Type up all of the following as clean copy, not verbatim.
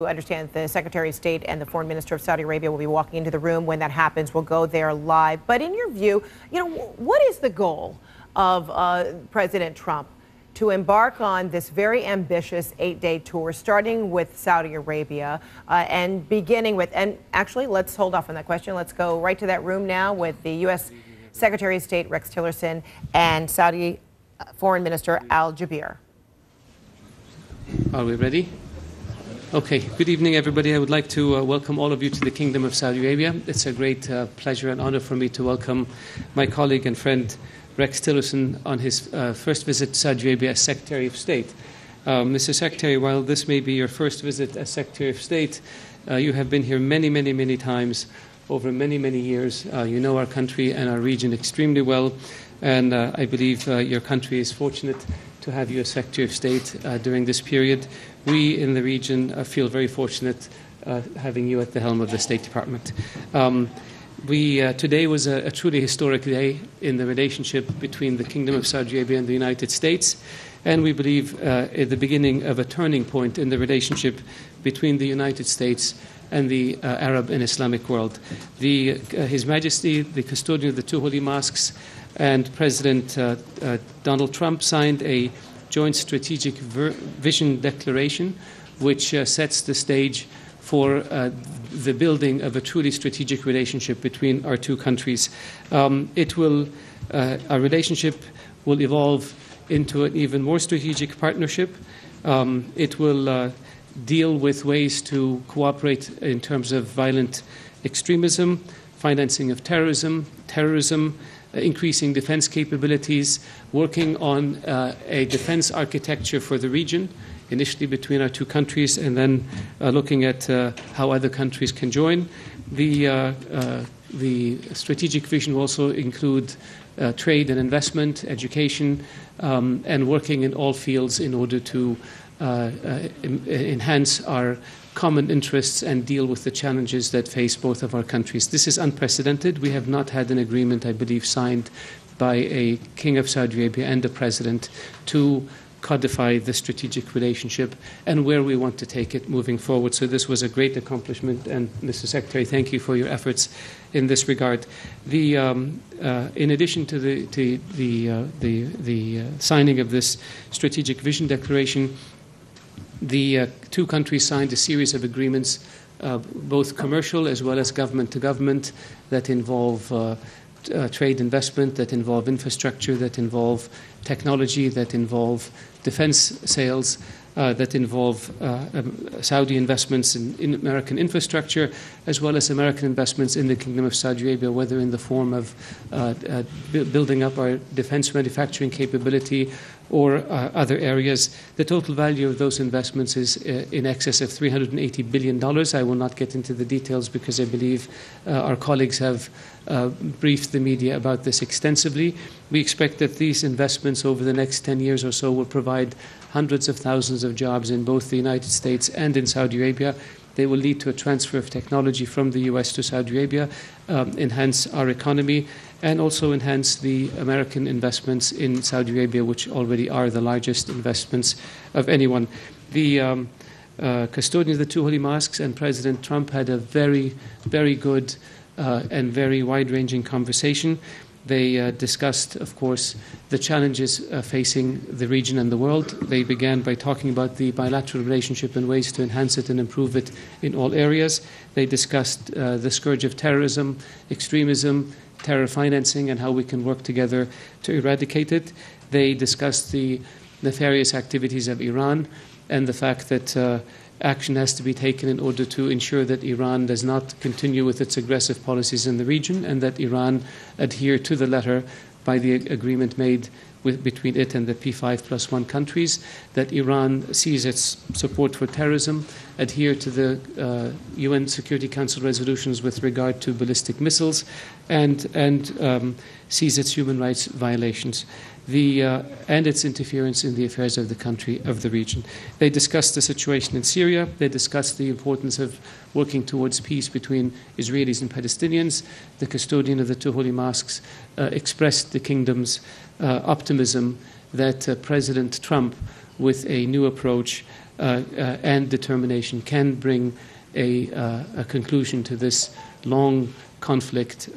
understand the Secretary of State and the Foreign Minister of Saudi Arabia will be walking into the room. When that happens, we'll go there live. But in your view, what is the goal of President Trump to embark on this very ambitious 8-day tour, starting with Saudi Arabia and beginning with, and actually, let's hold off on that question. Let's go right to that room now with the U.S. Secretary of State Rex Tillerson and Saudi Foreign Minister Al Jaber. Are we ready? Okay, good evening, everybody. I would like to welcome all of you to the Kingdom of Saudi Arabia. It's a great pleasure and honor for me to welcome my colleague and friend Rex Tillerson on his first visit to Saudi Arabia as Secretary of State. Mr. Secretary, while this may be your first visit as Secretary of State, you have been here many times over many years. You know our country and our region extremely well, and I believe your country is fortunate to have you as Secretary of State during this period. We in the region feel very fortunate having you at the helm of the State Department. Today was a truly historic day in the relationship between the Kingdom of Saudi Arabia and the United States, and we believe at the beginning of a turning point in the relationship between the United States and the Arab and Islamic world. His Majesty, the custodian of the two holy mosques, and President Donald Trump signed a joint strategic vision declaration which sets the stage for the building of a truly strategic relationship between our two countries. Our relationship will evolve into an even more strategic partnership. It will deal with ways to cooperate in terms of violent extremism, financing of terrorism, increasing defense capabilities, working on a defense architecture for the region, initially between our two countries, and then looking at how other countries can join. The strategic vision will also include trade and investment, education, and working in all fields in order to enhance our common interests and deal with the challenges that face both of our countries. This is unprecedented. We have not had an agreement, I believe, signed by a King of Saudi Arabia and a President to codify the strategic relationship and where we want to take it moving forward. So this was a great accomplishment, and Mr. Secretary, thank you for your efforts in this regard. In addition to the signing of this strategic vision declaration, the two countries signed a series of agreements, both commercial as well as government to government, that involve trade investment, that involve infrastructure, that involve technology, that involve defense sales, that involve Saudi investments in American infrastructure, as well as American investments in the Kingdom of Saudi Arabia, whether in the form of building up our defense manufacturing capability or other areas. The total value of those investments is in excess of $380 billion. I will not get into the details because I believe our colleagues have briefed the media about this extensively. We expect that these investments over the next 10 years or so will provide hundreds of thousands of jobs in both the United States and in Saudi Arabia. They will lead to a transfer of technology from the U.S. to Saudi Arabia, enhance our economy, and also enhance the American investments in Saudi Arabia, which already are the largest investments of anyone. The custodian of the two holy mosques and President Trump had a very good and very wide-ranging conversation. They discussed, of course, the challenges facing the region and the world. They began by talking about the bilateral relationship and ways to enhance it and improve it in all areas. They discussed the scourge of terrorism, extremism, terror financing, and how we can work together to eradicate it. They discussed the nefarious activities of Iran and the fact that action has to be taken in order to ensure that Iran does not continue with its aggressive policies in the region, and that Iran adhere to the letter by the agreement made between it and the P5+1 countries, that Iran sees its support for terrorism, adhere to the UN Security Council resolutions with regard to ballistic missiles, and sees its human rights violations. And its interference in the affairs of the country, of the region. They discussed the situation in Syria. They discussed the importance of working towards peace between Israelis and Palestinians. The custodian of the two holy mosques expressed the kingdom's optimism that President Trump, with a new approach, and determination can bring a conclusion to this long conflict.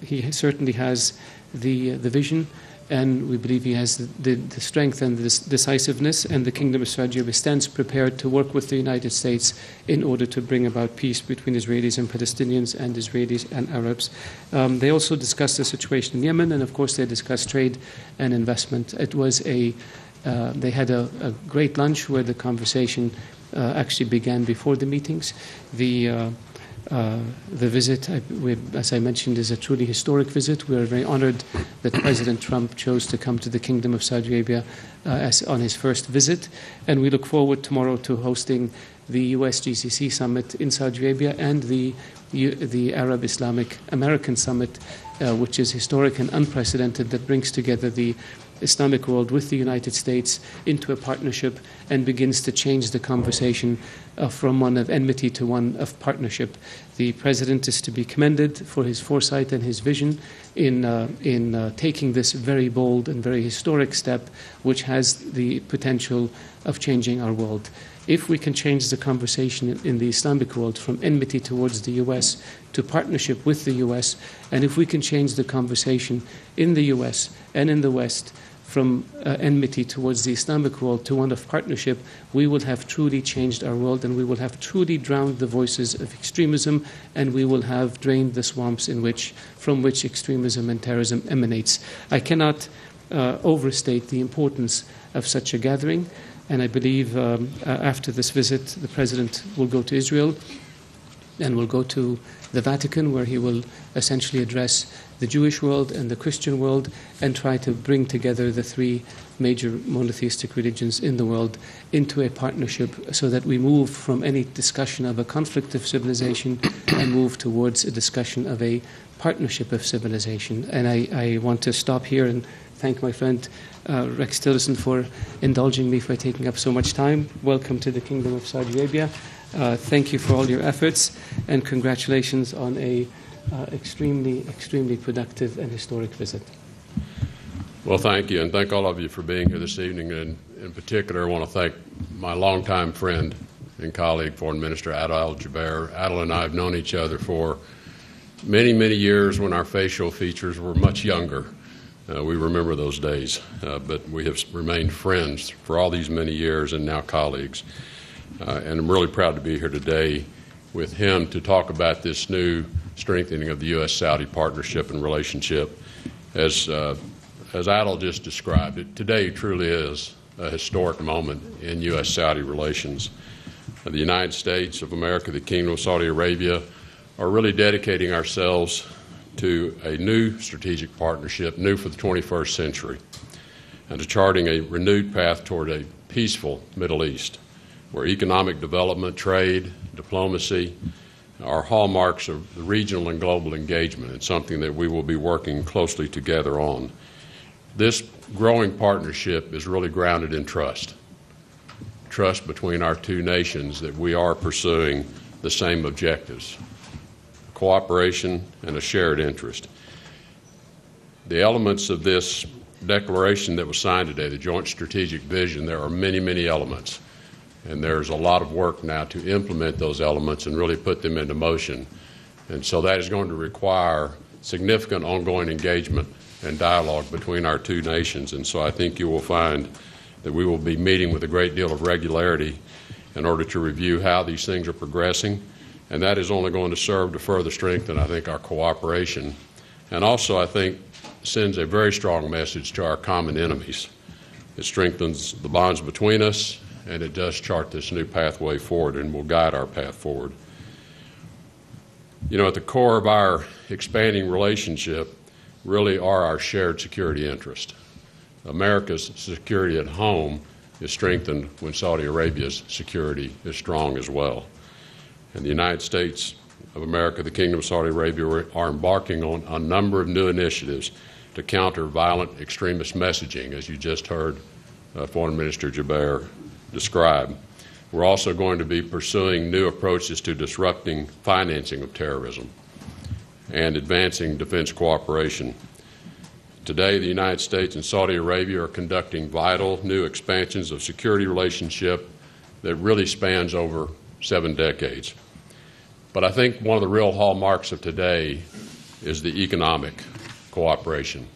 He certainly has the vision, and we believe he has the strength and the decisiveness, and the Kingdom of Saudi Arabia stands prepared to work with the United States in order to bring about peace between Israelis and Palestinians and Israelis and Arabs. They also discussed the situation in Yemen, and of course they discussed trade and investment. It was they had a great lunch where the conversation actually began before the meetings. The visit, as I mentioned, is a truly historic visit. We are very honored that President Trump chose to come to the Kingdom of Saudi Arabia on his first visit, and we look forward tomorrow to hosting the U.S. GCC summit in Saudi Arabia and the Arab Islamic American summit, which is historic and unprecedented, that brings together the Islamic world with the United States into a partnership and begins to change the conversation from one of enmity to one of partnership. The President is to be commended for his foresight and his vision in taking this very bold and very historic step, which has the potential of changing our world. If we can change the conversation in the Islamic world from enmity towards the U.S. to partnership with the U.S., and if we can change the conversation in the U.S. and in the West from enmity towards the Islamic world to one of partnership, we will have truly changed our world, and we will have truly drowned the voices of extremism, and we will have drained the swamps from which extremism and terrorism emanates. I cannot overstate the importance of such a gathering, and I believe after this visit, the President will go to Israel and will go to the Vatican, where he will essentially address the Jewish world and the Christian world and try to bring together the three major monotheistic religions in the world into a partnership, so that we move from any discussion of a conflict of civilization and move towards a discussion of a partnership of civilization. And I want to stop here and thank my friend Rex Tillerson for indulging me for taking up so much time. Welcome to the Kingdom of Saudi Arabia. Thank you for all your efforts, and congratulations on a extremely productive and historic visit. Well, thank you, and thank all of you for being here this evening. And in particular, I want to thank my longtime friend and colleague, Foreign Minister Adel Jubeir. Adel and I have known each other for many, many years when our facial features were much younger. We remember those days, but we have remained friends for all these many years and now colleagues. And I'm really proud to be here today with him to talk about this new strengthening of the U.S.-Saudi partnership and relationship. As Adel just described it, today truly is a historic moment in U.S.-Saudi relations. The United States of America, the Kingdom of Saudi Arabia, are really dedicating ourselves to a new strategic partnership, new for the 21st century, and to charting a renewed path toward a peaceful Middle East, where economic development, trade, diplomacy are hallmarks of the regional and global engagement, and something that we will be working closely together on. This growing partnership is really grounded in trust between our two nations, that we are pursuing the same objectives, cooperation and a shared interest. The elements of this declaration that was signed today, the Joint Strategic Vision, there are many, many elements. And there's a lot of work now to implement those elements and really put them into motion. And so that is going to require significant ongoing engagement and dialogue between our two nations. And so I think you will find that we will be meeting with a great deal of regularity in order to review how these things are progressing. And that is only going to serve to further strengthen, I think, our cooperation. And also, I think, sends a very strong message to our common enemies. It strengthens the bonds between us, and it does chart this new pathway forward and will guide our path forward. You know, at the core of our expanding relationship really are our shared security interest. America's security at home is strengthened when Saudi Arabia's security is strong as well. And the United States of America, the Kingdom of Saudi Arabia, are embarking on a number of new initiatives to counter violent extremist messaging, as you just heard Foreign Minister Jubeir describe. We're also going to be pursuing new approaches to disrupting financing of terrorism and advancing defense cooperation. Today, the United States and Saudi Arabia are conducting vital new expansions of security relationship that really spans over 7 decades. But I think one of the real hallmarks of today is the economic cooperation.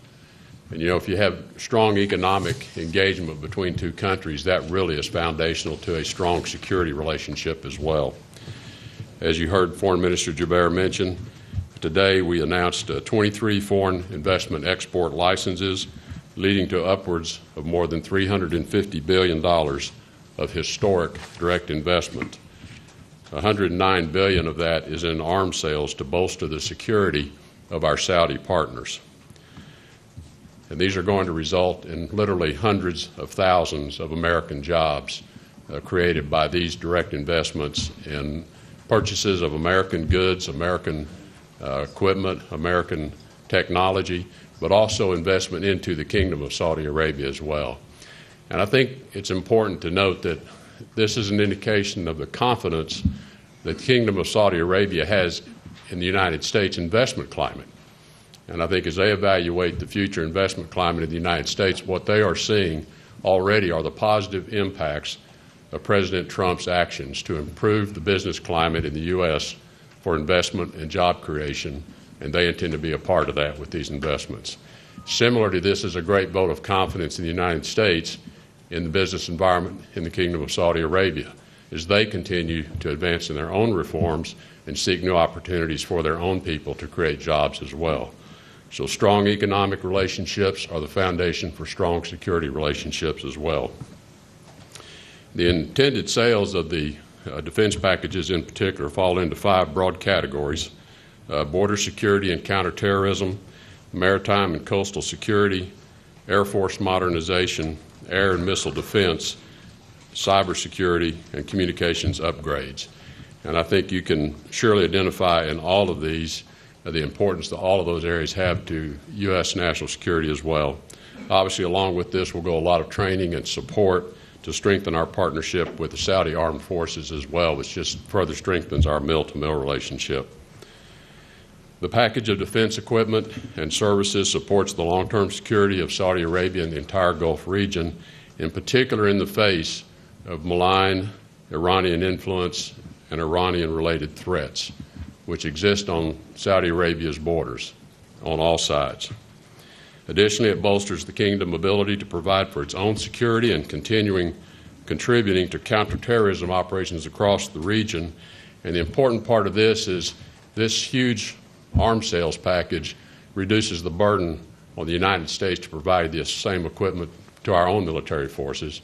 And you know, if you have strong economic engagement between two countries, that really is foundational to a strong security relationship as well. As you heard Foreign Minister Jubeir mention, today we announced 23 foreign investment export licenses, leading to upwards of more than $350 billion of historic direct investment. $109 billion of that is in arms sales to bolster the security of our Saudi partners. And these are going to result in literally hundreds of thousands of American jobs created by these direct investments in purchases of American goods, American equipment, American technology, but also investment into the Kingdom of Saudi Arabia as well. And I think it's important to note that this is an indication of the confidence that the Kingdom of Saudi Arabia has in the United States investment climate. And I think as they evaluate the future investment climate in the United States, what they are seeing already are the positive impacts of President Trump's actions to improve the business climate in the U.S. for investment and job creation, and they intend to be a part of that with these investments. Similar to this is a great vote of confidence in the United States in the business environment in the Kingdom of Saudi Arabia as they continue to advance in their own reforms and seek new opportunities for their own people to create jobs as well. So strong economic relationships are the foundation for strong security relationships as well. The intended sales of the defense packages in particular fall into 5 broad categories: border security and counterterrorism, maritime and coastal security, Air Force modernization, air and missile defense, cybersecurity, and communications upgrades. And I think you can surely identify in all of these the importance that all of those areas have to U.S. national security as well. Obviously, along with this will go a lot of training and support to strengthen our partnership with the Saudi Armed Forces as well, which just further strengthens our mill-to-mill relationship. The package of defense equipment and services supports the long-term security of Saudi Arabia and the entire Gulf region, in particular in the face of malign Iranian influence and Iranian-related threats, which exist on Saudi Arabia's borders on all sides. Additionally, it bolsters the kingdom's ability to provide for its own security and contributing to counterterrorism operations across the region. And the important part of this is this huge arms sales package reduces the burden on the United States to provide this same equipment to our own military forces,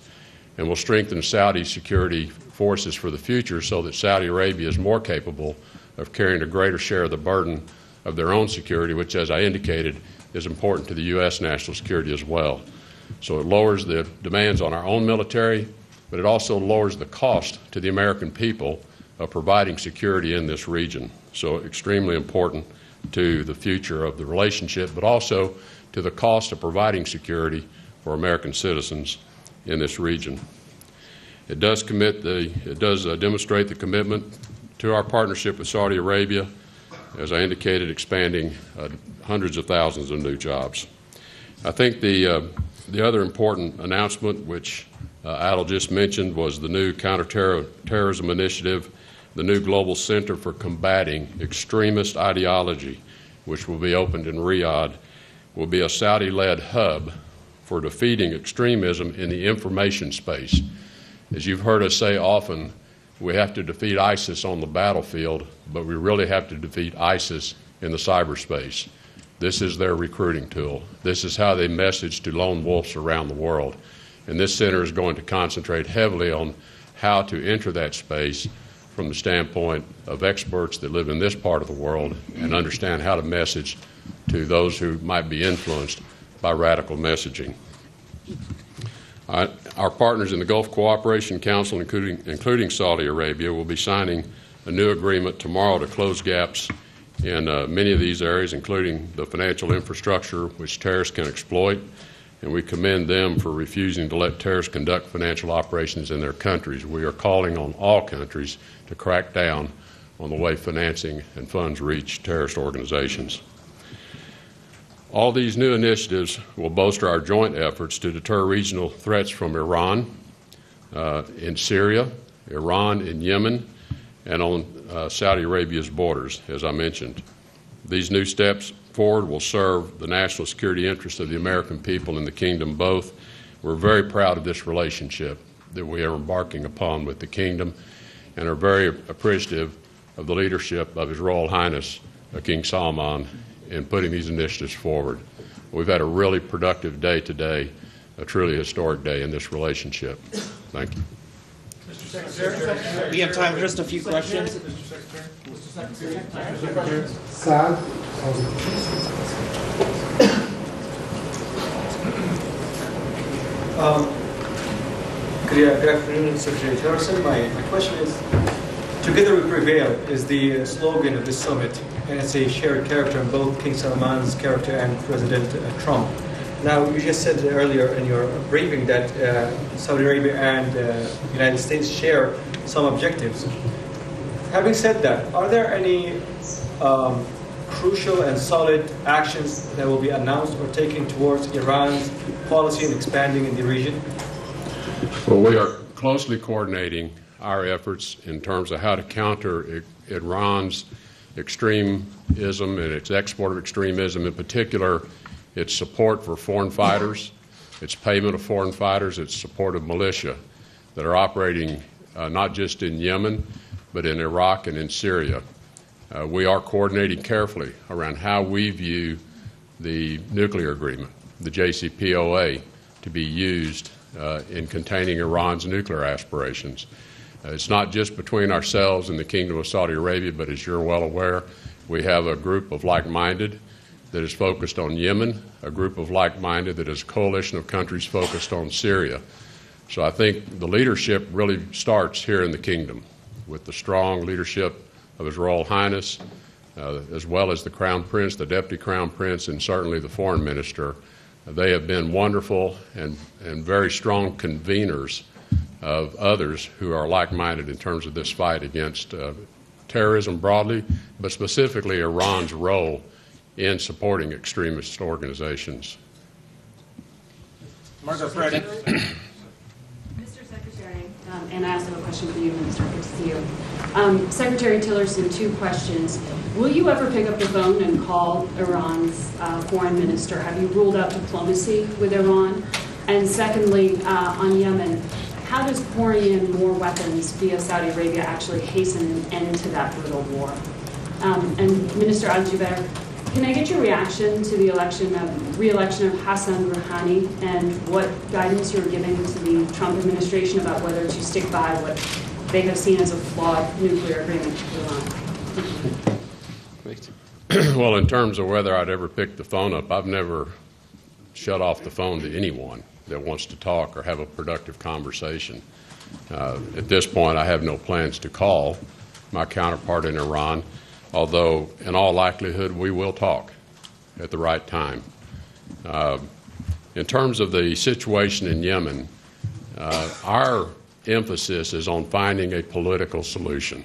and will strengthen Saudi security forces for the future so that Saudi Arabia is more capable of carrying a greater share of the burden of their own security, which, as I indicated, is important to the U.S. national security as well. So it lowers the demands on our own military, but it also lowers the cost to the American people of providing security in this region. So extremely important to the future of the relationship, but also to the cost of providing security for American citizens in this region. It does demonstrate the commitment to our partnership with Saudi Arabia, as I indicated, expanding hundreds of thousands of new jobs. I think the other important announcement, which Adel just mentioned, was the new counterterrorism initiative, the new Global Center for Combating Extremist Ideology, which will be opened in Riyadh, will be a Saudi-led hub for defeating extremism in the information space. As you've heard us say often, we have to defeat ISIS on the battlefield, but we really have to defeat ISIS in the cyberspace. This is their recruiting tool. This is how they message to lone wolves around the world. And this center is going to concentrate heavily on how to enter that space from the standpoint of experts that live in this part of the world and understand how to message to those who might be influenced by radical messaging. Our partners in the Gulf Cooperation Council, including Saudi Arabia, will be signing a new agreement tomorrow to close gaps in many of these areas, including the financial infrastructure which terrorists can exploit, and we commend them for refusing to let terrorists conduct financial operations in their countries. We are calling on all countries to crack down on the way financing and funds reach terrorist organizations. All these new initiatives will bolster our joint efforts to deter regional threats from Iran, in Syria, Iran and Yemen, and on Saudi Arabia's borders, as I mentioned. These new steps forward will serve the national security interests of the American people and the kingdom both. We're very proud of this relationship that we are embarking upon with the kingdom and are very appreciative of the leadership of His Royal Highness King Salman in putting these initiatives forward. We've had a really productive day today, a truly historic day in this relationship. Thank you. Mr. Secretary, we have time for just a few questions. Mr. Secretary. Saad. Good afternoon, Secretary Tillerson. My question is, "Together we prevail" is the slogan of this summit, and it's a shared character in both King Salman's character and President Trump. Now, you just said earlier in your briefing that Saudi Arabia and the United States share some objectives. Having said that, are there any crucial and solid actions that will be announced or taken towards Iran's policy in expanding in the region? Well, we are closely coordinating our efforts in terms of how to counter Iran's extremism and its export of extremism, in particular its support for foreign fighters, its payment of foreign fighters, its support of militia that are operating not just in Yemen, but in Iraq and in Syria. We are coordinating carefully around how we view the nuclear agreement, the JCPOA, to be used in containing Iran's nuclear aspirations. It's not just between ourselves and the Kingdom of Saudi Arabia, but as you're well aware, we have a group of like-minded that is focused on Yemen, a group of like-minded that is a coalition of countries focused on Syria. So I think the leadership really starts here in the Kingdom with the strong leadership of His Royal Highness, as well as the Crown Prince, the Deputy Crown Prince, and certainly the Foreign Minister. They have been wonderful and very strong conveners of others who are like-minded in terms of this fight against terrorism broadly, but specifically Iran's role in supporting extremist organizations. Margaret Freddy. Mr. Secretary, and I also have a question for you, Minister. Good to see you. Secretary Tillerson, two questions. Will you ever pick up the phone and call Iran's foreign minister? Have you ruled out diplomacy with Iran? And secondly, on Yemen, how does pouring in more weapons via Saudi Arabia actually hasten an end to that brutal war? And Minister Al-Jubeir, can I get your reaction to the re-election of Hassan Rouhani and what guidance you're giving to the Trump administration about whether to stick by what they have seen as a flawed nuclear agreement with Iran? Great. Well, in terms of whether I'd ever pick the phone up, I've never shut off the phone to anyone that wants to talk or have a productive conversation. At this point, I have no plans to call my counterpart in Iran, although in all likelihood we will talk at the right time. In terms of the situation in Yemen, our emphasis is on finding a political solution.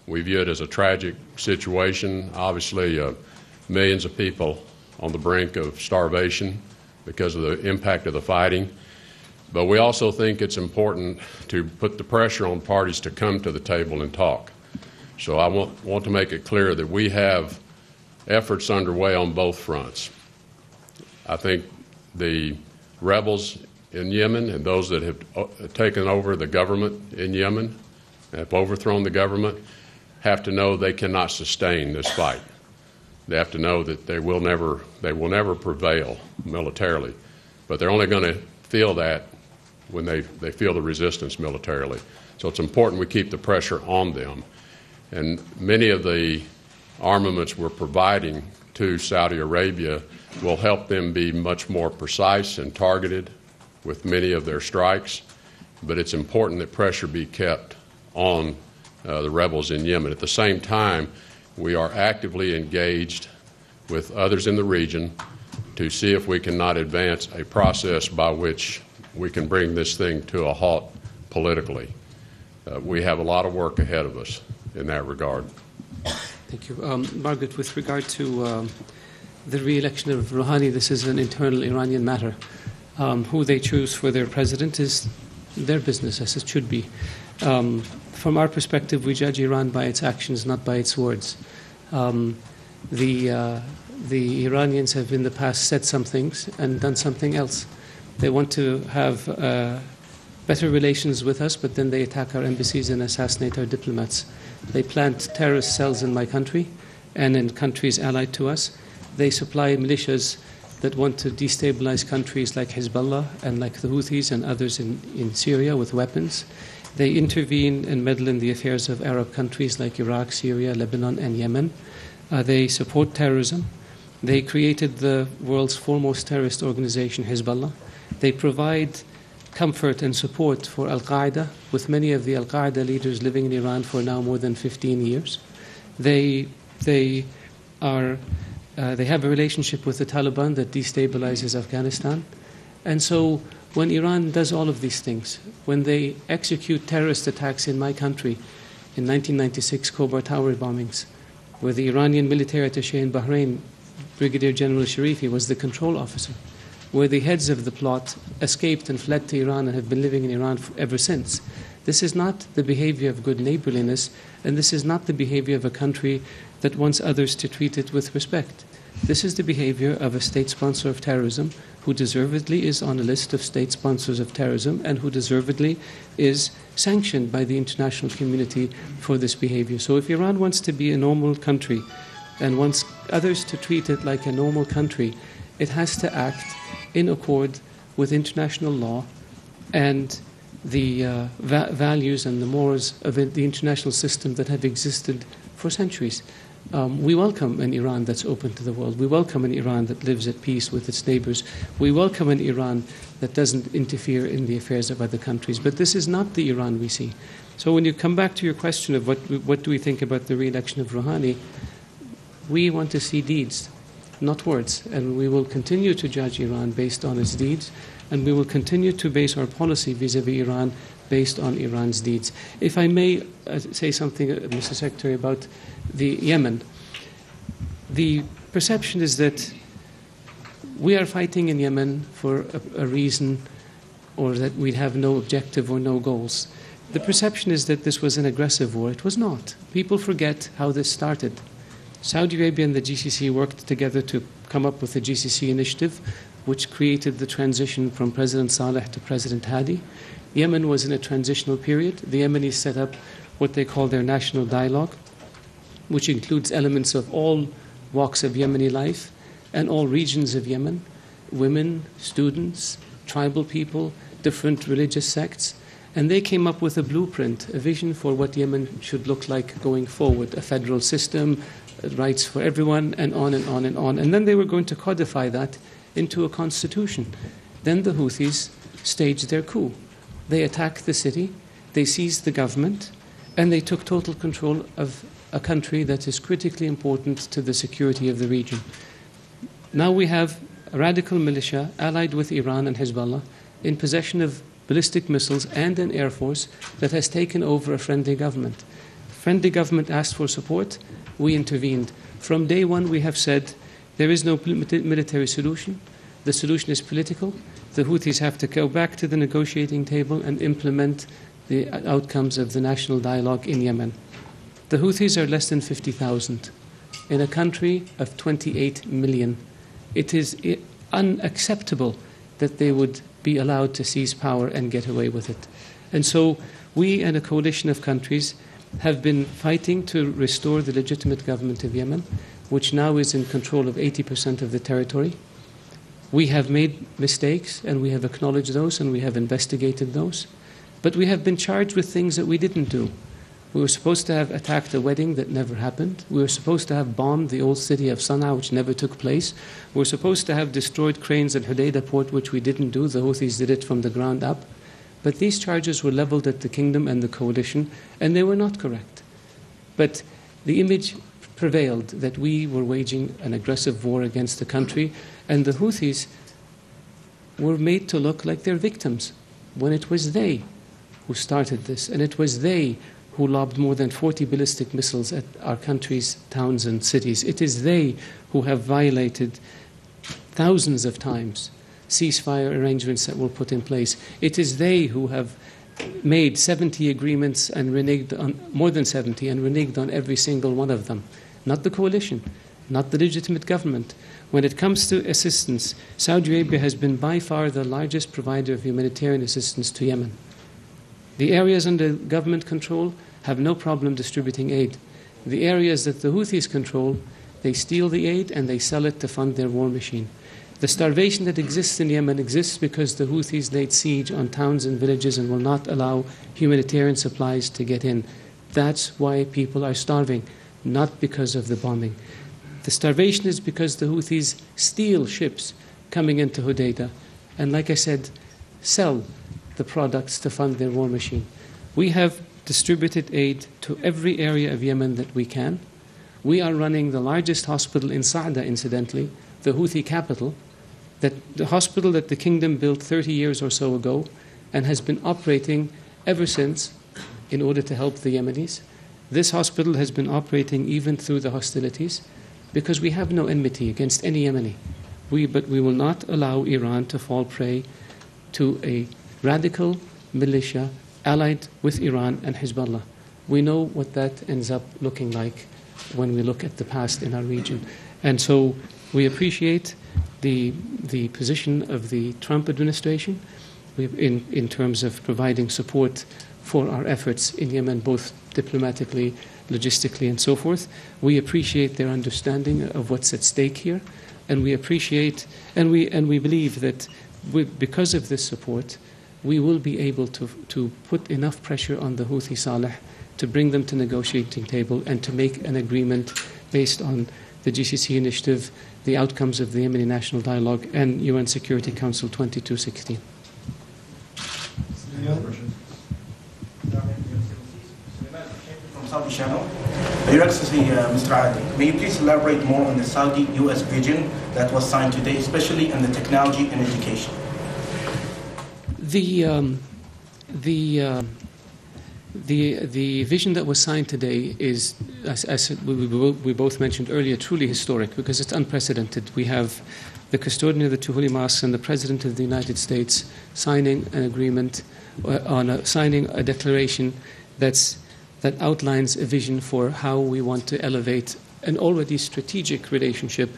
We view it as a tragic situation. Obviously, millions of people on the brink of starvation because of the impact of the fighting. But we also think it's important to put the pressure on parties to come to the table and talk. So I want to make it clear that we have efforts underway on both fronts. I think the rebels in Yemen and those that have taken over the government in Yemen, have overthrown the government, have to know they cannot sustain this fight. They have to know that they will never prevail militarily. But they're only going to feel that when they feel the resistance militarily. So it's important we keep the pressure on them. And many of the armaments we're providing to Saudi Arabia will help them be much more precise and targeted with many of their strikes. But it's important that pressure be kept on the rebels in Yemen. At the same time, we are actively engaged with others in the region to see if we cannot advance a process by which we can bring this thing to a halt politically. We have a lot of work ahead of us in that regard. Thank you. Margaret, with regard to the re-election of Rouhani, this is an internal Iranian matter. Who they choose for their president is their business, as it should be. From our perspective, we judge Iran by its actions, not by its words. The Iranians have in the past said some things and done something else. They want to have better relations with us, but then they attack our embassies and assassinate our diplomats. They plant terrorist cells in my country and in countries allied to us. They supply militias that want to destabilize countries like Hezbollah and like the Houthis and others in Syria with weapons. They intervene and meddle in the affairs of Arab countries like Iraq, Syria, Lebanon, and Yemen. They support terrorism. They created the world's foremost terrorist organization, Hezbollah. They provide comfort and support for Al-Qaeda, with many of the Al-Qaeda leaders living in Iran for now more than 15 years. They have a relationship with the Taliban that destabilizes Afghanistan. And so when Iran does all of these things, when they execute terrorist attacks in my country, in 1996 Khobar Tower bombings, where the Iranian military attaché in Bahrain, Brigadier General Sharifi, was the control officer, where the heads of the plot escaped and fled to Iran and have been living in Iran ever since. This is not the behavior of good neighborliness, and this is not the behavior of a country that wants others to treat it with respect. This is the behavior of a state sponsor of terrorism who deservedly is on a list of state sponsors of terrorism and who deservedly is sanctioned by the international community for this behavior. So if Iran wants to be a normal country and wants others to treat it like a normal country, it has to act in accord with international law and the values and the mores of the international system that have existed for centuries. We welcome an Iran that's open to the world. We welcome an Iran that lives at peace with its neighbors. We welcome an Iran that doesn't interfere in the affairs of other countries. But this is not the Iran we see. So when you come back to your question of what do we think about the re-election of Rouhani, we want to see deeds, not words. And we will continue to judge Iran based on its deeds. And we will continue to base our policy vis-à-vis Iran based on Iran's deeds. If I may say something, Mr. Secretary, about the Yemen. The perception is that we are fighting in Yemen for a reason, or that we have no objective or no goals. The perception is that this was an aggressive war. It was not. People forget how this started. Saudi Arabia and the GCC worked together to come up with the GCC initiative, which created the transition from President Saleh to President Hadi. Yemen was in a transitional period. The Yemenis set up what they call their national dialogue, which includes elements of all walks of Yemeni life and all regions of Yemen, women, students, tribal people, different religious sects. And they came up with a blueprint, a vision for what Yemen should look like going forward, a federal system, rights for everyone, and on and on and on. And then they were going to codify that into a constitution. Then the Houthis staged their coup. They attacked the city, they seized the government, and they took total control of a country that is critically important to the security of the region. Now we have a radical militia allied with Iran and Hezbollah in possession of ballistic missiles and an air force that has taken over a friendly government. Friendly government asked for support, we intervened. From day one we have said there is no military solution, the solution is political. The Houthis have to go back to the negotiating table and implement the outcomes of the national dialogue in Yemen. The Houthis are less than 50,000 in a country of 28 million. It is unacceptable that they would be allowed to seize power and get away with it. And so we and a coalition of countries have been fighting to restore the legitimate government of Yemen, which now is in control of 80% of the territory. We have made mistakes, and we have acknowledged those, and we have investigated those. But we have been charged with things that we didn't do. We were supposed to have attacked a wedding that never happened. We were supposed to have bombed the old city of Sana'a, which never took place. We were supposed to have destroyed cranes at Hodeidah port, which we didn't do. The Houthis did it from the ground up. But these charges were leveled at the kingdom and the coalition, and they were not correct. But the image prevailed that we were waging an aggressive war against the country, and the Houthis were made to look like they're victims, when it was they who started this, and it was they who lobbed more than 40 ballistic missiles at our country's towns and cities. It is they who have violated thousands of times ceasefire arrangements that were put in place. It is they who have made 70 agreements and reneged on more than 70 and reneged on every single one of them. Not the coalition, not the legitimate government. When it comes to assistance, Saudi Arabia has been by far the largest provider of humanitarian assistance to Yemen. The areas under government control have no problem distributing aid. The areas that the Houthis control, they steal the aid and they sell it to fund their war machine. The starvation that exists in Yemen exists because the Houthis laid siege on towns and villages and will not allow humanitarian supplies to get in. That's why people are starving, not because of the bombing. The starvation is because the Houthis steal ships coming into Hodeidah and, like I said, sell the products to fund their war machine. We have distributed aid to every area of Yemen that we can. We are running the largest hospital in Sa'da, incidentally, the Houthi capital, the hospital that the kingdom built 30 years or so ago and has been operating ever since in order to help the Yemenis. This hospital has been operating even through the hostilities because we have no enmity against any Yemeni. But we will not allow Iran to fall prey to a radical militia allied with Iran and Hezbollah. We know what that ends up looking like when we look at the past in our region. And so we appreciate the position of the Trump administration in terms of providing support for our efforts in Yemen, both diplomatically, logistically, and so forth. We appreciate their understanding of what's at stake here, and we appreciate and we believe that because of this support, we will be able to put enough pressure on the Houthi Saleh to bring them to the negotiating table and to make an agreement based on the GCC initiative, the outcomes of the Yemeni National Dialogue, and UN Security Council 2216. From Saudi Channel. Your Excellency, Mr. Adi, may you please elaborate more on the Saudi-US vision that was signed today, especially in the technology and education? The vision that was signed today is, as we both mentioned earlier, truly historic because it's unprecedented. We have the custodian of the two holy mosques and the President of the United States signing an agreement, signing a declaration that outlines a vision for how we want to elevate an already strategic relationship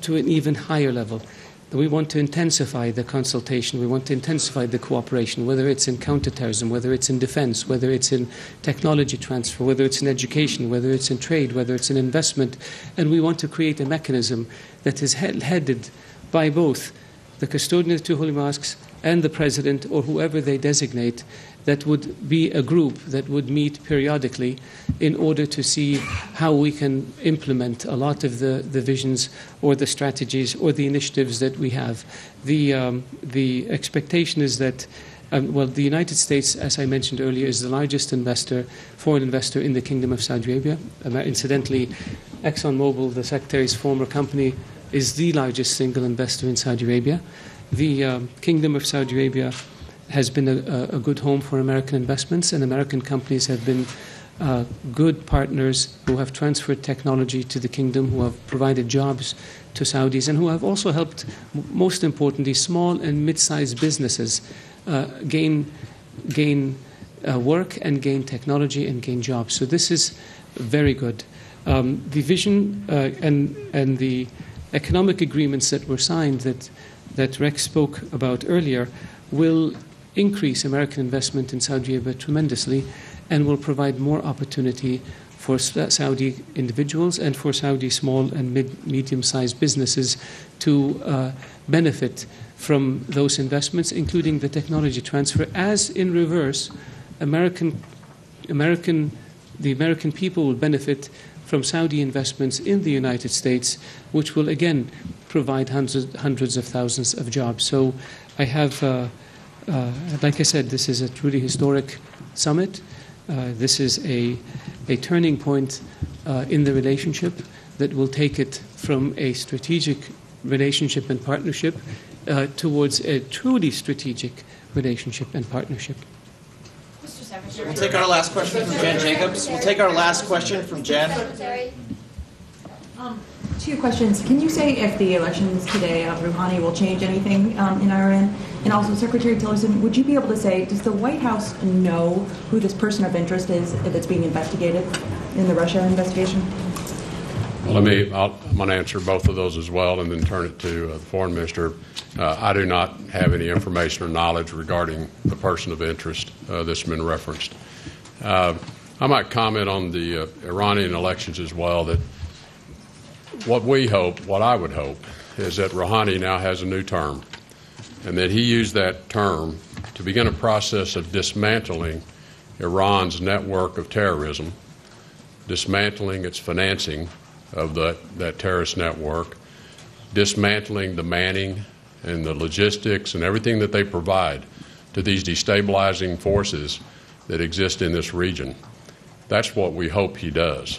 to an even higher level. We want to intensify the consultation, we want to intensify the cooperation, whether it's in counterterrorism, whether it's in defense, whether it's in technology transfer, whether it's in education, whether it's in trade, whether it's in investment, and we want to create a mechanism that is headed by both the custodian of the two holy mosques and the president or whoever they designate, that would be a group that would meet periodically in order to see how we can implement a lot of the visions or the strategies or the initiatives that we have. The expectation is that the United States, as I mentioned earlier, is the largest foreign investor in the Kingdom of Saudi Arabia. Incidentally, ExxonMobil, the Secretary's former company, is the largest single investor in Saudi Arabia. The Kingdom of Saudi Arabia has been a good home for American investments, and American companies have been good partners who have transferred technology to the kingdom, who have provided jobs to Saudis, and who have also helped, most importantly, small and mid-sized businesses gain work and gain technology and gain jobs. So this is very good. The vision and the economic agreements that were signed that Rex spoke about earlier will increase American investment in Saudi Arabia tremendously and will provide more opportunity for Saudi individuals and for Saudi small and medium-sized businesses to benefit from those investments, including the technology transfer, as in reverse, the American people will benefit from Saudi investments in the United States, which will again provide hundreds of thousands of jobs. So I have, like I said, this is a truly historic summit. This is a turning point in the relationship that will take it from a strategic relationship and partnership towards a truly strategic relationship and partnership. Mr. Secretary. We'll take our last question from Jen Jacobs. We'll take our last question from Jen. Secretary. Two questions. Can you say if the elections today of Rouhani will change anything in Iran? And also, Secretary Tillerson, would you be able to say, does the White House know who this person of interest is that's being investigated in the Russia investigation? Well, I'm going to answer both of those as well and then turn it to the foreign minister. I do not have any information or knowledge regarding the person of interest that's been referenced. I might comment on the Iranian elections as well, that what I would hope, is that Rouhani now has a new term, and that he used that term to begin a process of dismantling Iran's network of terrorism, dismantling its financing of that terrorist network, dismantling the manning and the logistics and everything that they provide to these destabilizing forces that exist in this region. That's what we hope he does.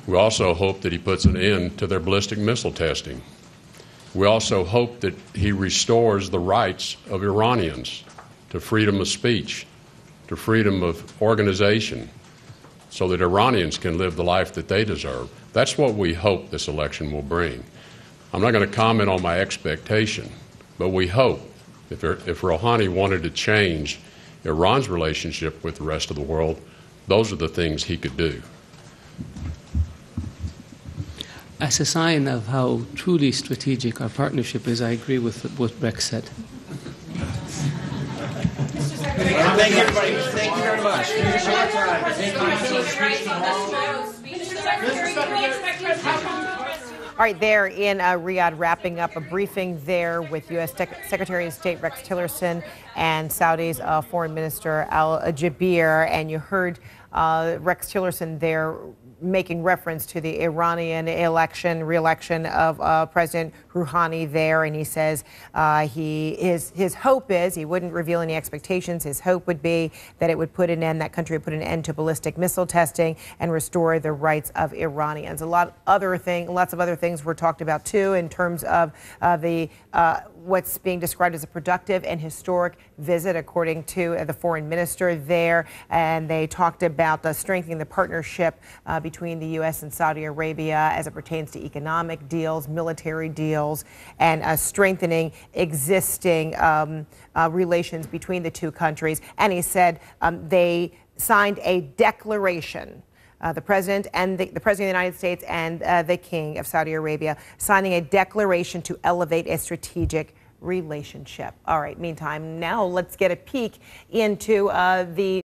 We also hope that he puts an end to their ballistic missile testing. We also hope that he restores the rights of Iranians to freedom of speech, to freedom of organization, so that Iranians can live the life that they deserve. That's what we hope this election will bring. I'm not going to comment on my expectation, but we hope if Rouhani wanted to change Iran's relationship with the rest of the world, those are the things he could do. As a sign of how truly strategic our partnership is, I agree with what Rex said. Thank you, everybody. Thank you very much. All right, there in Riyadh, wrapping up a briefing there with U.S. Secretary of State Rex Tillerson and Saudi's Foreign Minister Al-Jaber. And you heard Rex Tillerson there making reference to the Iranian re-election of President Rouhani there, and he says his hope is, he wouldn't reveal any expectations, his hope would be that it would put an end, that country would put an end to ballistic missile testing and restore the rights of Iranians. Lots of other things were talked about too, in terms of what's being described as a productive and historic visit, according to the foreign minister there. And they talked about strengthening the partnership between the U.S. and Saudi Arabia as it pertains to economic deals, military deals, and strengthening existing relations between the two countries. And he said they signed a declaration. The President and the President of the United States and the King of Saudi Arabia signing a declaration to elevate a strategic relationship. All right, meantime, now let's get a peek into the